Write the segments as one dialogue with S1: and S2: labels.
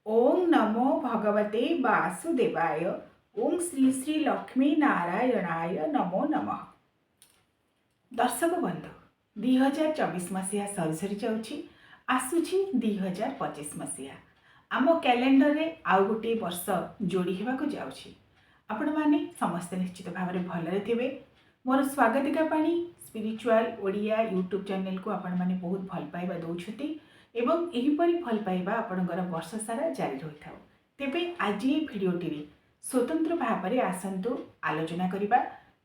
S1: ओम नमो भगवते वासुदेवाय। ओम श्री श्री लक्ष्मी नारायणाय नमो नमः। दर्शक बंधु 2024 मसीहा सरी सरी जाऊँगी आसूची 2025 मसीहा आम कैलेंडर रे आउ गोटे वर्ष जोड़ी होगा जाऊँगी। आपण माने समस्ते निश्चित भाव में भलरे थे। मोर स्वागतिका पाणी स्पिरिचुअल ओडिया यूट्यूब चैनल को आपण माने बहुत भल पाइबा दौरान एवं एहीपरी भल पाइबा आपणकर वर्ष सारा जारी रही था। तेबे आज ये भिडियोटी स्वतंत्र भाव में आसतु आलोचना करबा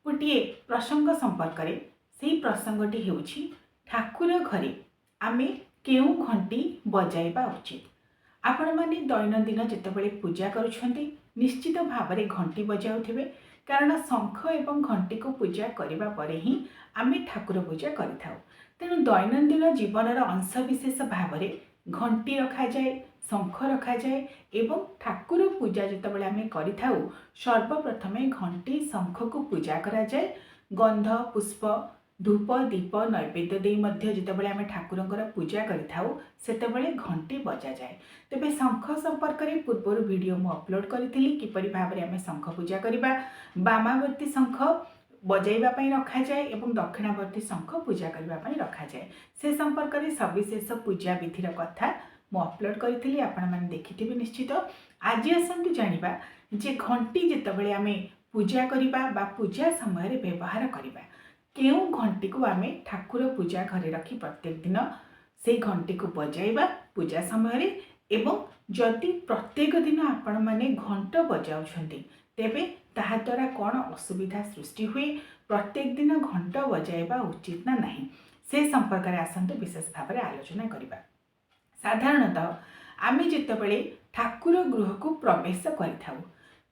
S1: गोटे प्रसंग संपर्क में। से प्रसंगटी हेउछि ठाकुर घरे आमे केउ घंटी बजाइबा उचित। आपण माने दैनंदिन जेतेबेले पूजा करुछंती निश्चित भाव में घंटी बजाउथिबे, कारण शंख एवं घंटी को पूजा करबा परे ही आमे ठाकुर पूजा करिथाउ। तेणु दैनंदिन जीवनर अंशविशेष भाव में घंटी रखा जाए, शंख रखा जाए एवं ठाकुर पूजा जितेबाला आम करिथाउ सर्वप्रथमे घंटी शंख को पूजा करा जाए। गंध पुष्प धूप दीप नैवेद्य दे मध्य जितेबाला आम ठाकुरंकर पूजा करिथाउ सेतेबाले घंटी बजा जाए। तेबे शंख संपर्क में पूर्वर वीडियो मु अपलोड करी किपरि भाव में आम शंख पूजा करबा। वामावर्ती शंख बजाइबा रखा जाए एवं दक्षिणावर्ती शंख पूजा करने रखा जाए। से संपर्क में सविशेष पूजा विधिर कथा मु अपलोड करी आपण मैंने देखिथिबे निश्चित। आज आसतु जानिबा जे घंटी जितेबाला आम पूजा करबा बा पूजा समय व्यवहार करबा केउ घंटी को आम ठाकुर पूजा घरे रखी प्रत्येक दिन से घंटी को बजाइबा पूजा समय। एवं जदि प्रत्येक दिन आपण मैंने घंट बजाउछंती तेबे ताहा द्वारा कौन असुविधा सृष्टि हुए, प्रत्येक दिन घंट बजाइबा उचित ना नहीं, से संपर्क में आसतु विशेष भाव में आलोचना करबा। साधारणतः आमे जितेबाला ठाकुर गृह को प्रवेश करिथाउ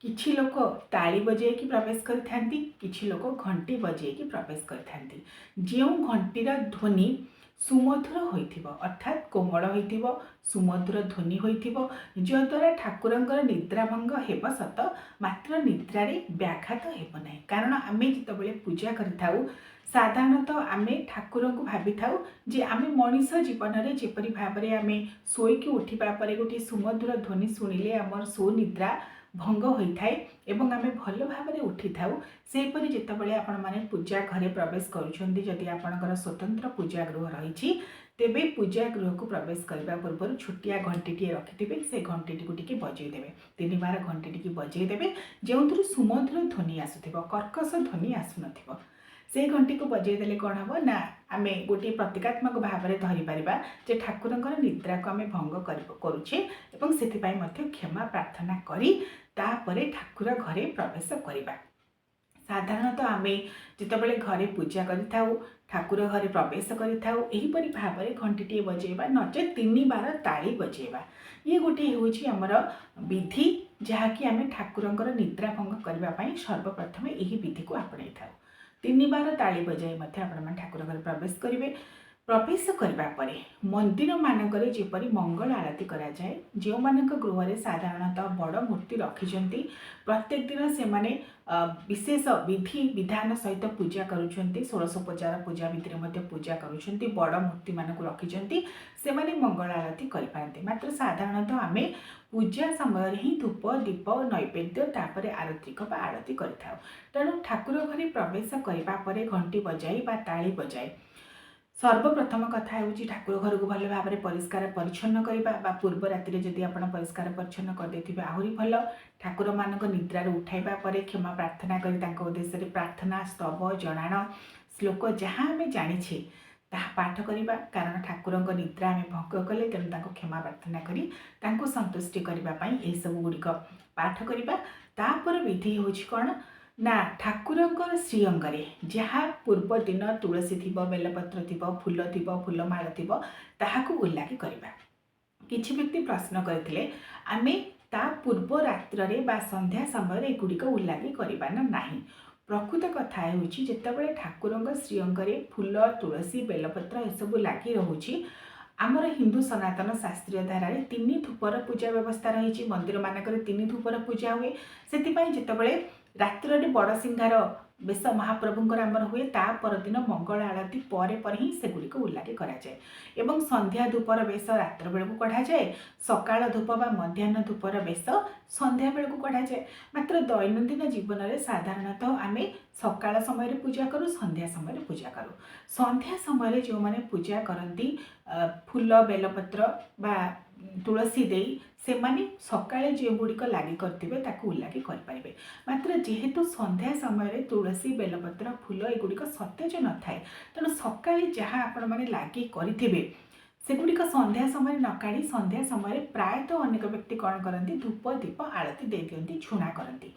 S1: किछि लोक ताली बजाइकी प्रवेश करिथांती, किछि लोक घंटी बजाइकी प्रवेश करिथांती। जो घंटीर ध्वनि सुमधुर होइथिबो अर्थात कोमल होइथिबो, सुमधुर ध्वनि होइथिबो, जो द्वारा ठाकुरंकर निद्रा भंग हेब सत मात्र निद्रारे व्याघात हेब नाही। कारण आमे जितेबाला पूजा करिथाउ साधारणतः आमे ठाकुर को भावी थाउ जे आमे मनीष जीवन में जेपरी भाव में आमे शोईकी उठिबा परे गोटे सुमधुर ध्वनि शुणिले आमर सुनिद्रा भंग होता है एवं आमे भल भाव में उठी थाउ। सेपरि जितेबाला आपण माने पूजा घरे प्रवेश करुछंती, जदि आपणकर स्वतंत्र पूजा गृह रही तेबे पूजा गृह को प्रवेश करने पूर्व छोटिया घंटीटे रखिथे। से घंटीटी को टिके बजईदेवे, 3 बार घंटीटी की बजईदेवे जो सुमधुर ध्वनि आसुथिबो, कर्कश ध्वनि आसुनथिबो। से घंटी को बजईदेले कौन हम ना आम गोटे प्रतीकात्मक भाव में धरीपर जे ठाकुरंकर निद्रा को आम भंग करुचे एवं सेथिपाई मध्य क्षमा प्रार्थना करी तापरे ठाकुर घरे प्रवेश करवा। साधारणतः आम जितेबाला घरे पूजा करिथाउ ठाकुर घरे प्रवेश करिथाउ एहीपरि भाव में घंटीटे बजेबा नचे 3 बार ताली बजेबा। ये गोटे होछि हमर विधि जहाँकि आम ठाकुरंकर निद्रा भंग करने सर्वप्रथम यही विधि को आपणाई थाउ। 3 बार ताली बजाई मध्य आपण ठाकुर घर प्रवेश करेंगे। प्रवेश करने पर मंदिर मानक जेपरी मंगल आरती करा जाए, जो मानक गृह में साधारणतः बड़ मूर्ति रखिंट प्रत्येक दिन से माने विशेष विधि विधान सहित पूजा करुछंती, 16 पूजा विधि में पूजा करुछंती, बड़ मूर्ति मानक रखिंट से माने मंगल आरती करें। मात्र साधारणतः आमे पूजा समय ही धूप दीप नैवेद्य तापर आरतिक बा आरती करिथाउ। तेणु ठाकुर घरे प्रवेश करने घंटी बजाई बा ताली बजाई सर्वप्रथम कथा होची ठाकुर घर को भल भाव में परिष्कार परिच्छन्न करवा। पूर्व राति जदि आप परिष्कार परिच्छन्न करदे आहरी भल। ठाकुर मानक निद्रार उठाइबा परे क्षमा प्रार्थना कर उद्देश्य प्रार्थना स्तव जनाण श्लोक जहाँ आम जाचे ताहा पाठ करवा, कारण ठाकुर निद्रा आम भंग कले तेणु क्षमा प्रार्थना करी संतुष्टि करने ये सब गुड़िक पाठ करवा। तापर विधि होची कौन ना ठाकुरंकर श्रीअंगरे जहाँ पूर्व दिन तुलसी थी, बेलपत्र थी, फूल थी, फूलमाल थी, ताहाकु उल्लागी करवा। किछि व्यक्ति प्रश्न करथिले आमे ता पूर्व रात्रे बा संध्या समय एगुड़िक उल्लागी करवा ना नाही। प्रकृत कथा होची जेतेबेले ठाकुरंकर श्रीअंगरे फूल तुलसी बेलपत्र एसबू लगी रोची आमर हिंदू सनातन शास्त्रीय धारा 3 धूपर पूजा व्यवस्था रही। मंदिर मानक 3 धूपर पूजा हुए। से जितेबाला ରାତ୍ରରେ ବଡ଼ ସିଂହାର ବେଶ ମହାପ୍ରଭୁଙ୍କର ଆମର ହୁଏ। ତା ପରଦିନ ମଙ୍ଗଳ ଆଳତି ପରେ ପରେ ହିଁ ସେଗୁଡ଼ିକୁ ଉଲ୍ଲାଗି କରାଯାଏ ଏବଂ ସନ୍ଧ୍ୟା ଧୂପର ବେଶ ରାତ୍ର ବେଳକୁ କଢ଼ାଯାଏ। ସକାଳ ଧୂପ ବା ମଧ୍ୟାହ୍ନ ଧୂପର ବେଶ ସନ୍ଧ୍ୟା ବେଳକୁ କଢ଼ାଯାଏ। ମାତ୍ର ଦୈନନ୍ଦିନ ଜୀବନରେ ସାଧାରଣତଃ ଆମେ ସକାଳ ସମୟରେ ପୂଜା କରୁ, ସନ୍ଧ୍ୟା ସମୟରେ ପୂଜା କରୁ। ସନ୍ଧ୍ୟା ସମୟରେ ଯେଉଁମାନେ ପୂଜା କରନ୍ତି ଫୁଲ ବେଲପତ୍ର ବା ତୁଳସୀ ଦେଇ, ସେମାନେ ସକାଳେ ଯେଉଁଗୁଡ଼ିକ ଲାଗି କରିଥିବେ ତାକୁ ଉଲ୍ଲାଗି କରିପାରିବେ। ମାତ୍ର ଯେହେତୁ ସନ୍ଧ୍ୟା ସମୟରେ ତୁଳସୀ ବେଲପତ୍ର ଫୁଲ ଏଗୁଡ଼ିକ ସତେଜ ନଥାଏ, ତେଣୁ ସକାଳେ ଯାହା ଆପଣମାନେ ଲାଗି କରିଥିବେ ସେଗୁଡ଼ିକ ସନ୍ଧ୍ୟା ସମୟରେ ନ କାଢ଼ି ସନ୍ଧ୍ୟା ସମୟରେ ପ୍ରାୟତଃ ଅନେକ ବ୍ୟକ୍ତି କ'ଣ କରନ୍ତି, ଧୂପ ଦୀପ ଆଳତି ଦେଇଦିଅନ୍ତି, ଝୁଣା କରନ୍ତି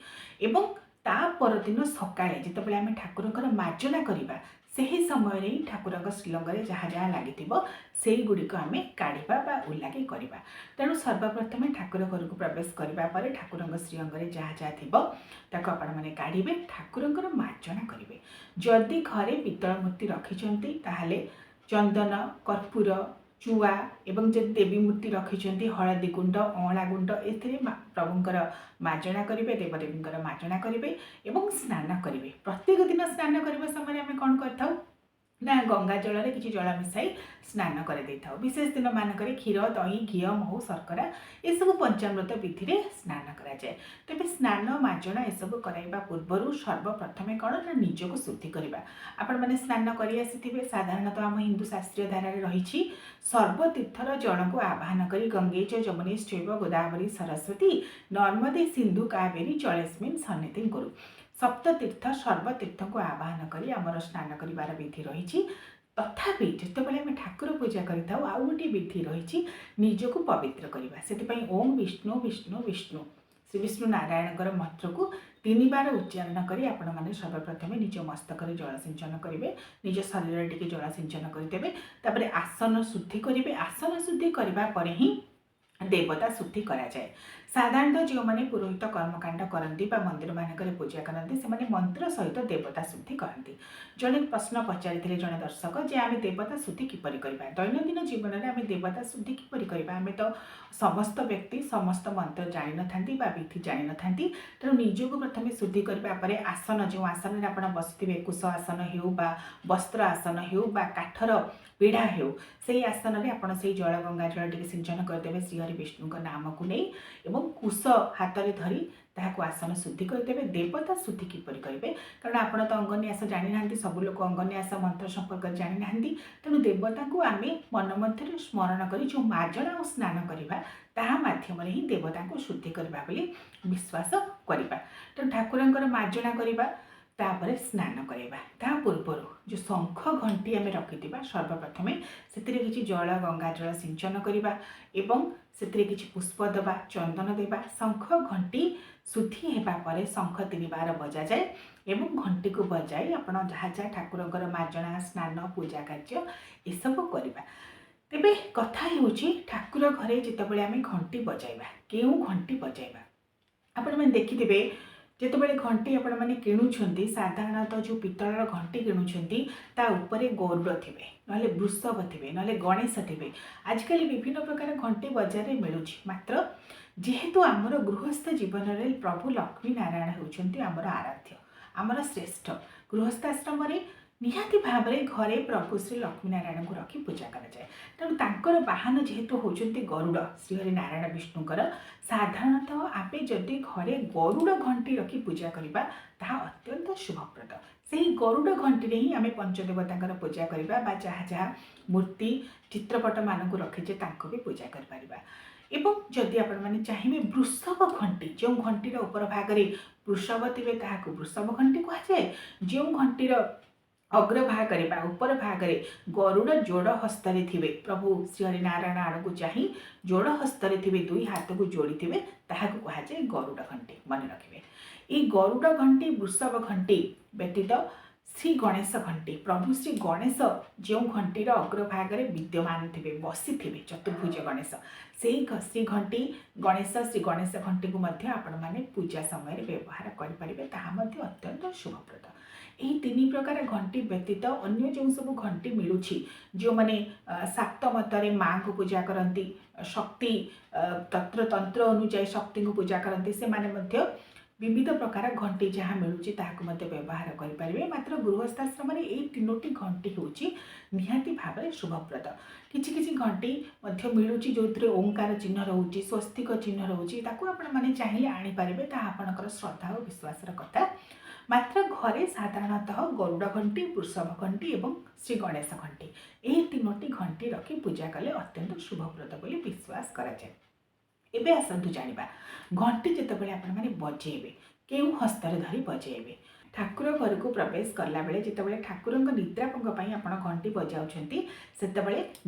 S1: ଏବଂ ତା ପରଦିନ ସକାଳେ ଯେତେବେଳେ ଆମେ ଠାକୁରଙ୍କର ମାର୍ଜନା କରିବା ସେହି ସମୟରେ ହିଁ ଠାକୁରଙ୍କ ଶ୍ରୀଅଙ୍ଗରେ ଯାହା ଯାହା ଲାଗିଥିବ ସେଇଗୁଡ଼ିକ ଆମେ କାଢ଼ିବା ବା ଉଲ୍ଲାଗି କରିବା। ତେଣୁ ସର୍ବପ୍ରଥମେ ଠାକୁର ଘରକୁ ପ୍ରବେଶ କରିବା ପରେ ଠାକୁରଙ୍କ ଶ୍ରୀଅଙ୍ଗରେ ଯାହା ଯାହା ଥିବ ତାକୁ ଆପଣମାନେ କାଢ଼ିବେ, ଠାକୁରଙ୍କର ମାର୍ଜନା କରିବେ। ଯଦି ଘରେ ପିତ୍ତଳ ମୂର୍ତ୍ତି ରଖିଛନ୍ତି ତାହେଲେ ଚନ୍ଦନ, କର୍ପୂର, ଚୁଆ ଏବଂ ଯଦି ଦେବୀ ମୂର୍ତ୍ତି ରଖିଛନ୍ତି ହଳଦୀ ଗୁଣ୍ଡ, ଅଁଳା ଗୁଣ୍ଡ ଏଥିରେ ପ୍ରଭୁଙ୍କର ମାର୍ଜନା କରିବେ, ଦେବଦେବୀଙ୍କର ମାର୍ଜନା କରିବେ ଏବଂ ସ୍ନାନ କରିବେ। ପ୍ରତ୍ୟେକ ଦିନ ସ୍ନାନ କରିବା ସମୟରେ ଆମେ କ'ଣ କରିଥାଉ ନା ଗଙ୍ଗା ଜଳରେ କିଛି ଜଳ ମିଶାଇ ସ୍ନାନ କରିଦେଇଥାଉ। ବିଶେଷ ଦିନ ମାନଙ୍କରେ କ୍ଷୀର, ଦହି, ଘିଅ, ମହୁ, ଶର୍କରା ଏସବୁ ପଞ୍ଚାମୃତ ବିଧିରେ ସ୍ନାନ କରାଯାଏ। ତେବେ ସ୍ନାନ ମାର୍ଜନା ଏସବୁ କରାଇବା ପୂର୍ବରୁ ସର୍ବପ୍ରଥମେ କ'ଣ ନା ନିଜକୁ ଶୁଦ୍ଧି କରିବା। ଆପଣମାନେ ସ୍ନାନ କରି ଆସିଥିବେ। ସାଧାରଣତଃ ଆମ ହିନ୍ଦୁ ଶାସ୍ତ୍ରୀୟ ଧାରାରେ ରହିଛି ସର୍ବତୀର୍ଥର ଜଳକୁ ଆବାହନ କରି ଗଙ୍ଗେ ଚ ଯମୁନେ ଚୈବ ଗୋଦାବରୀ ସରସ୍ୱତୀ ନର୍ମଦେ ସିନ୍ଧୁ କାବେରୀ ଜଳେସ୍ମିନ୍ ସନ୍ନିଧିଂ କୁରୁ। ସପ୍ତତୀର୍ଥ ସର୍ବତୀର୍ଥଙ୍କୁ ଆବାହନ କରି ଆମର ସ୍ନାନ କରିବାର ବିଧି ରହିଛି। ତଥାପି ଯେତେବେଳେ ଆମେ ଠାକୁର ପୂଜା କରିଥାଉ ଆଉ ଗୋଟିଏ ବିଧି ରହିଛି ନିଜକୁ ପବିତ୍ର କରିବା। ସେଥିପାଇଁ ଓಂ ବିଷ୍ଣୁ ବିଷ୍ଣୁ ବିଷ୍ଣୁ ଶ୍ରୀ ବିଷ୍ଣୁ ନାରାୟଣଙ୍କର ମନ୍ତ୍ରକୁ 3 ବାର ଉଚ୍ଚାରଣ କରି ଆପଣମାନେ ସର୍ବପ୍ରଥମେ ନିଜ ମସ୍ତକରେ ଜଳ ସିଞ୍ଚନ କରିବେ, ନିଜ ଶରୀରରେ ଟିକେ ଜଳ ସିଞ୍ଚନ କରିଦେବେ। ତାପରେ ଆସନ ଶୁଦ୍ଧି କରିବେ। ଆସନ ଶୁଦ୍ଧି କରିବା ପରେ ହିଁ ଦେବତା ଶୁଦ୍ଧି କରାଯାଏ। ସାଧାରଣତଃ ଯେଉଁମାନେ ପୁରୋହିତ କର୍ମକାଣ୍ଡ କରନ୍ତି ବା ମନ୍ଦିରମାନଙ୍କରେ ପୂଜା କରନ୍ତି ସେମାନେ ମନ୍ତ୍ର ସହିତ ଦେବତା ଶୁଦ୍ଧି କରନ୍ତି। ଜଣେ ପ୍ରଶ୍ନ ପଚାରିଥିଲେ ଜଣେ ଦର୍ଶକ ଯେ ଆମେ ଦେବତା ଶୁଦ୍ଧି କିପରି କରିବା? ଦୈନନ୍ଦିନ ଜୀବନରେ ଆମେ ଦେବତା ଶୁଦ୍ଧି କିପରି କରିବା? ଆମେ ତ ସମସ୍ତ ବ୍ୟକ୍ତି ସମସ୍ତ ମନ୍ତ୍ର ଜାଣିନଥାନ୍ତି ବା ବିଧି ଜାଣିନଥାନ୍ତି। ତେଣୁ ନିଜକୁ ପ୍ରଥମେ ଶୁଦ୍ଧି କରିବା ପରେ ଆସନ, ଯେଉଁ ଆସନରେ ଆପଣ ବସିଥିବେ, କୁଶ ଆସନ ହେଉ ବା ବସ୍ତ୍ର ଆସନ ହେଉ ବା କାଠର ପିଢ଼ା ହେଉ, ସେହି ଆସନରେ ଆପଣ ସେହି ଜଳ ଗଙ୍ଗା ଜଳ ଟିକେ ସିଞ୍ଚନ କରିଦେବେ ଶ୍ରୀହରି ବିଷ୍ଣୁଙ୍କ ନାମକୁ ନେଇ ଏବଂ କୁଶ ହାତରେ ଧରି ତାହାକୁ ଆସନ ଶୁଦ୍ଧି କରିଦେବେ। ଦେବତା ଶୁଦ୍ଧି କିପରି କରିବେ? କାରଣ ଆପଣ ତ ଅଙ୍ଗନ୍ୟାସ ଜାଣିନାହାନ୍ତି, ସବୁ ଲୋକ ଅଙ୍ଗନ୍ୟାସ ମନ୍ତ୍ର ସମ୍ପର୍କରେ ଜାଣିନାହାନ୍ତି। ତେଣୁ ଦେବତାଙ୍କୁ ଆମେ ମନ ମଧ୍ୟରେ ସ୍ମରଣ କରି ଯେଉଁ ମାର୍ଜନା ଓ ସ୍ନାନ କରିବା ତାହା ମାଧ୍ୟମରେ ହିଁ ଦେବତାଙ୍କୁ ଶୁଦ୍ଧି କରିବା ବୋଲି ବିଶ୍ୱାସ କରିବା। ତେଣୁ ଠାକୁରଙ୍କର ମାର୍ଜନା କରିବା, ତାପରେ ସ୍ନାନ କରିବା। ତା ପୂର୍ବରୁ ଯେଉଁ ଶଙ୍ଖ ଘଣ୍ଟି ଆମେ ରଖିଥିବା ସର୍ବପ୍ରଥମେ ସେଥିରେ କିଛି ଜଳ ଗଙ୍ଗା ଜଳ ସିଞ୍ଚନ କରିବା ଏବଂ ସେଥିରେ କିଛି ପୁଷ୍ପ ଦେବା, ଚନ୍ଦନ ଦେବା। ଶଙ୍ଖ ଘଣ୍ଟି ଶୁଦ୍ଧି ହେବା ପରେ ଶଙ୍ଖ 3 ବାର ବଜାଯାଏ ଏବଂ ଘଣ୍ଟିକୁ ବଜାଇ ଆପଣ ଯାହା ଯାହା ଠାକୁରଙ୍କର ମାର୍ଜନା, ସ୍ନାନ, ପୂଜା କାର୍ଯ୍ୟ ଏସବୁ କରିବା। ତେବେ କଥା ହେଉଛି ଠାକୁର ଘରେ ଯେତେବେଳେ ଆମେ ଘଣ୍ଟି ବଜାଇବା, କେଉଁ ଘଣ୍ଟି ବଜାଇବା? ଆପଣମାନେ ଦେଖିଥିବେ ଯେତେବେଳେ ଘଣ୍ଟି ଆପଣମାନେ କିଣୁଛନ୍ତି ସାଧାରଣତଃ ଯେଉଁ ପିତ୍ତଳର ଘଣ୍ଟି କିଣୁଛନ୍ତି ତା ଉପରେ ଗରୁଡ଼ ଥିବେ, ନହେଲେ ବୃଷଭ ଥିବେ, ନହେଲେ ଗଣେଶ ଥିବେ। ଆଜିକାଲି ବିଭିନ୍ନ ପ୍ରକାର ଘଣ୍ଟି ବଜାରରେ ମିଳୁଛି। ମାତ୍ର ଯେହେତୁ ଆମର ଗୃହସ୍ଥ ଜୀବନରେ ପ୍ରଭୁ ଲକ୍ଷ୍ମୀ ନାରାୟଣ ହେଉଛନ୍ତି ଆମର ଆରାଧ୍ୟ, ଆମର ଶ୍ରେଷ୍ଠ। ଗୃହସ୍ଥାଶ୍ରମରେ ନିହାତି ଭାବରେ ଘରେ ପ୍ରଭୁ ଶ୍ରୀ ଲକ୍ଷ୍ମୀ ନାରାୟଣଙ୍କୁ ରଖି ପୂଜା କରାଯାଏ। ତେଣୁ ତାଙ୍କର ବାହନ ଯେହେତୁ ହେଉଛନ୍ତି ଗରୁଡ଼, ଶ୍ରୀହରି ନାରାୟଣ ବିଷ୍ଣୁଙ୍କର, ସାଧାରଣତଃ ଆମେ ଯଦି ଘରେ ଗରୁଡ଼ ଘଣ୍ଟି ରଖି ପୂଜା କରିବା ତାହା ଅତ୍ୟନ୍ତ ଶୁଭପ୍ରଦ। ସେହି ଗରୁଡ଼ ଘଣ୍ଟିରେ ହିଁ ଆମେ ପଞ୍ଚଦେବତାଙ୍କର ପୂଜା କରିବା ବା ଯାହା ଯାହା ମୂର୍ତ୍ତି ଚିତ୍ରପଟମାନଙ୍କୁ ରଖିଛେ ତାଙ୍କୁ ବି ପୂଜା କରିପାରିବା। ଏବଂ ଯଦି ଆପଣମାନେ ଚାହିଁବେ ବୃଷଭ ଘଣ୍ଟି, ଯେଉଁ ଘଣ୍ଟିର ଉପର ଭାଗରେ ବୃଷଭ ଥିବେ ତାହାକୁ ବୃଷଭ ଘଣ୍ଟି କୁହାଯାଏ। ଯେଉଁ ଘଣ୍ଟିର ଅଗ୍ରଭାଗରେ ବା ଉପର ଭାଗରେ ଗରୁଡ଼ ଯୋଡ଼ ହସ୍ତରେ ଥିବେ, ପ୍ରଭୁ ଶ୍ରୀହରି ନାରାୟଣ ଆଡ଼କୁ ଚାହିଁ ଯୋଡ଼ ହସ୍ତରେ ଥିବେ, 2 ହାତକୁ ଯୋଡ଼ିଥିବେ, ତାହାକୁ କୁହାଯାଏ ଗରୁଡ଼ ଘଣ୍ଟି। ମନେ ରଖିବେ। ଏହି ଗରୁଡ଼ ଘଣ୍ଟି, ବୃଷଭ ଘଣ୍ଟି ବ୍ୟତୀତ ଶ୍ରୀ ଗଣେଶ ଘଣ୍ଟି, ପ୍ରଭୁ ଶ୍ରୀ ଗଣେଶ ଯେଉଁ ଘଣ୍ଟିର ଅଗ୍ରଭାଗରେ ବିଦ୍ୟମାନ ଥିବେ, ବସିଥିବେ, ଚତୁର୍ଭୁଜ ଗଣେଶ, ସେହି ଶ୍ରୀ ଘଣ୍ଟି ଗଣେଶ, ଶ୍ରୀ ଗଣେଶ ଘଣ୍ଟିକୁ ମଧ୍ୟ ଆପଣମାନେ ପୂଜା ସମୟରେ ବ୍ୟବହାର କରିପାରିବେ। ତାହା ମଧ୍ୟ ଅତ୍ୟନ୍ତ ଶୁଭପ୍ରଦ। ଏହି 3 ପ୍ରକାର ଘଣ୍ଟି ବ୍ୟତୀତ ଅନ୍ୟ ଯେଉଁ ସବୁ ଘଣ୍ଟି ମିଳୁଛି, ଯେଉଁମାନେ ଶାକ୍ତ ମତରେ ମାଙ୍କୁ ପୂଜା କରନ୍ତି, ଶକ୍ତି ତନ୍ତ୍ର ଅନୁଯାୟୀ ଶକ୍ତିଙ୍କୁ ପୂଜା କରନ୍ତି, ସେମାନେ ମଧ୍ୟ विविध प्रकार घंटी जहाँ मिलूँ ताकू व्यवहार करेंगे। मात्र गृहस्थाश्रम ये 3टी घंटी हूँ निहाती भाव में शुभप्रद। किसी घंटी मिलूँ जो ओंकार चिन्ह रोचे, स्वस्तिक चिन्ह रोचे, आपने चाहिए आनीपारे, आपंकर श्रद्धा और विश्वास कथा। मात्र घरे साधारणतः गरुड़ घंटी, वृषभ घंटी और श्री गणेश घंटी यही 3टी घंटी रखी पूजा कले अत्यंत शुभप्रद बोली विश्वास कराए। एबे आसतु जानिबा घंटी जितेबाला आपने बजेबे केउ हस्तर धरी बजेबे। ठाकुर घर को प्रवेश कला बेले जितेबाला ठाकुर निद्राभंग आप घंटी बजाऊँच से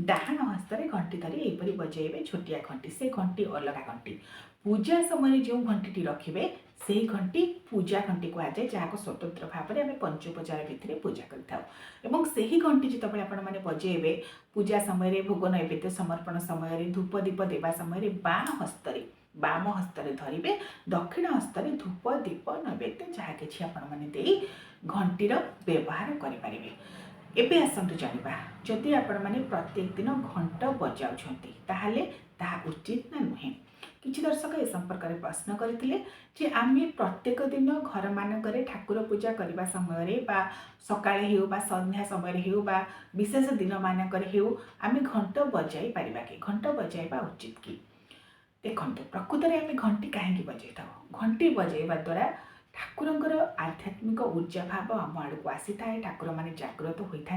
S1: डाहाण हस्तर घंटी धरी यहपरी बजेबे। छोटिया घंटी से घंटी अलग घंटी। पूजा समय जो घंटी रखिए से घंटी पूजा घंटी कहुए, जहाँ स्वतंत्र भाव में आम पंचोपचार भितर पूजा करी घंटी जितेबाला आपने बजेबे पूजा समय भोग नैवेद्य समर्पण समय धूप दीप देवा समय बाम हस्तर धरिबे, दक्षिण हस्तर धूप दीप नैवेद्य जहाँ कि आपने घंटीर व्यवहार करें। एबे आसतु जानिबा जदि आपने प्रत्येक दिन घंट बजाउछंती ताहाले ताहा उचित ना नुहे। किछि दर्शक ए संपर्क में प्रश्न करते आम प्रत्येक दिन घर मानक ठाकुर पूजा करने समय बा सकाळे हेउ बा संध्या समय हेउ बा विशेष दिन मानक हेउ आम घंट बजाई पारिबा कि? घंट बजाइबा उचित कि? देखते प्रकृत में आम घंटी कहीं बजाई था? घंटी बजाइबा द्वारा ठाकुरंकर आध्यात्मिक ऊर्जा भाव आम आड़ को आसी थाए। ठाकुर माने जागृत होता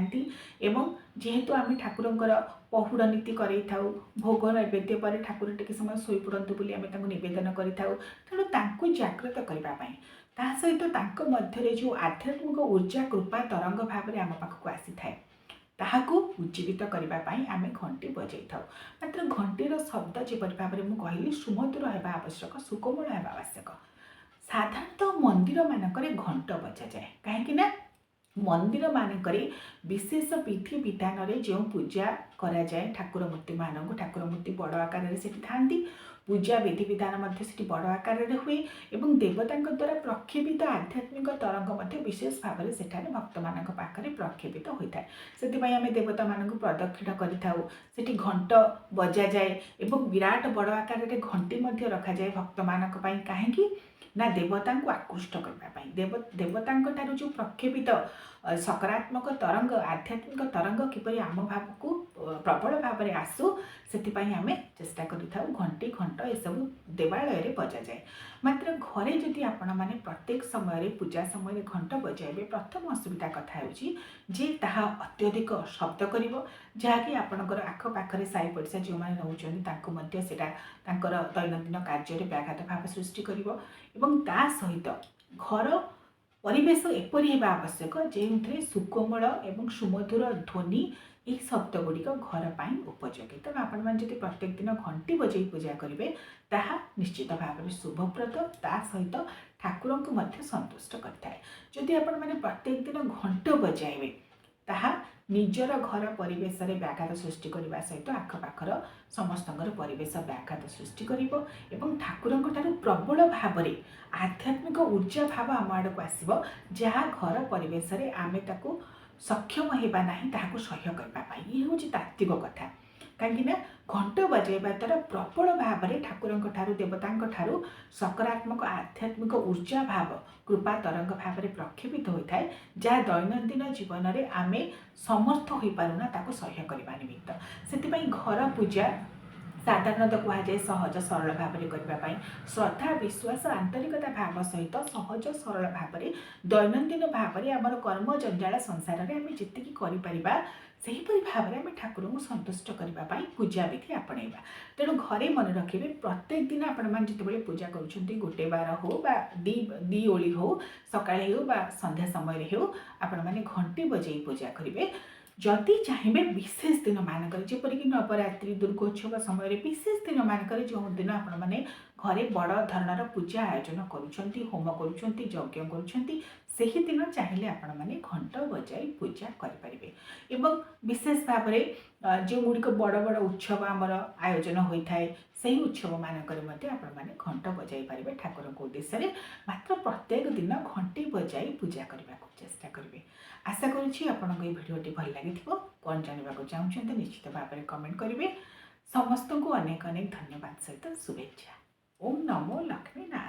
S1: एवं जेहेतु आम ठाकुरंकर पहुड़ नीति करें भोग नैवेद्य पर ठाकुर टिके समय शोई पड़तु बोली आम नवेदन करें तेणु जागृत करने ता सहित मध्य जो आध्यात्मिक ऊर्जा कृपा तरंग भाव में आम पाखक आसी थाए ताहाकू उज्जीवित करने आम घंटी बजाई था। मात्र घंटीर शब्द जेपरी भाव में कहली सुमधुर होगा आवश्यक, सुकोमल होगा आवश्यक। साधारणतः मंदिर मानक घंट बजा जाए कहीं मंदिर मानक विशेष विधि विधान जो पूजा करा जाए ठाकुर मूर्ति मानक ठाकुर मूर्ति बड़ आकार से थांती पूजा विधि विधान से बड़ आकार हुए एवं देवता द्वारा प्रक्षेपित आध्यात्मिक तरंग विशेष भाव में सेठाने भक्त मान पाखे प्रक्षेपित होता है। से आम देवता मान प्रदक्षिण करी घंट बजा जाए एवं विराट बड़ आकार घंटी रखा जाए भक्त मान कहीं ना देवता को आकृष्ट करने देवता ठारू जो प्रक्षेपित सकारात्मक तरंग आध्यात्मिक तरंग किपरि आम भाव को प्रबल भाव में आसू से आम चेष्टा करूँ घंटी घंट यसबू देवालय बजा जाए। मात्र घरे जदि आपण मैंने प्रत्येक समय पूजा समय घंट बजाइबे प्रथम असुविधा कथा जे ताहा अत्यधिक शब्द कर जहाँकि आपणकर आखपाखे साई पड़िशा जो मैंने रोचे दैनंदिन कार्य व्याघात भाव सृष्टि कर सहित घर परिवेश एपरी होगा आवश्यक जो सुकोमल एवं सुमधुर ध्वनि यही शब्द गुड़िक घर पर उपयोगी। तेणु आपण मैंने प्रत्येक दिन घंटी बजाई पूजा करेंगे ताहा निश्चित भाव में शुभप्रद ता सहित ठाकुर को संतुष्ट करता है। जदि आपण मैंने प्रत्येक दिन घंट बजाइबे ताहा निजर घर परिवेश में व्याघात सृष्टि करने सहित आखपाखर समस्त परिवेश व्याघात सृष्टि कर ठाकुर प्रबल भाव में आध्यात्मिक ऊर्जा भाव आम आड़ को आसो जहाँ घर परिवेश में आम ताकू सक्षम होगा ना ताकू सह्य करने ये हूँ तात्विक कथा। कहीं घंट बजाइबा द्वारा प्रबल भाव में ठाकुर देवता सकारात्मक आध्यात्मिक ऊर्जा भाव कृपा तरंग भाव में प्रक्षेपित होता है जहाँ दैनंदिन जीवन में आम समर्थ हो पारुना ताको सह्य करने निमित्त। से घर पूजा साधारणतः कहुए सहज सरल भाव में करने श्रद्धा विश्वास आंतरिकता भाव सहित सहज सरल भाव में दैनंदिन भाव में आमर कर्म जंजाल संसार में आम जी कर सेहीपरि भाव में आम ठाकुर को संतुष्ट करने पूजा विधि आपणेबा। तेणु घरे मन रखिए प्रत्येक दिन आपण मैंने जिते पूजा कर गोटे बार हो दी ओली हो सकाळे हो संध्या समय हो आपण मैंने घंटी बजाई पूजा करेंगे। जदि चाहिए विशेष दिन मानक जेपरिक नवरात्रि दुर्गोत्सव समय विशेष दिन मानक जो दिन आपण मैंने घरे बड़ धरणर पूजा आयोजन करुँच होम करुँच यज्ञ करुँच दिन चाहिए आपण मैंने घंट बजाई पूजा करें। एवं विशेष भाव में जो गुड़िक बड़ बड़ उत्सव आमर आयोजन होता है से उत्सव मानक मैंने घंट बजाई पारे ठाकुर उद्देश्य मात्र प्रत्येक दिन घंटी बजाई पूजा करने को चेष्टा करेंगे। आशा करुँची आपको ये भिडियोटी भल लगी कौन जानवा चाहते निश्चित भाव में कमेंट करेंगे। समस्त को अनेक अनेक धन्यवाद सहित शुभेच्छा। ओम नमो लक्ष्मी नारायण।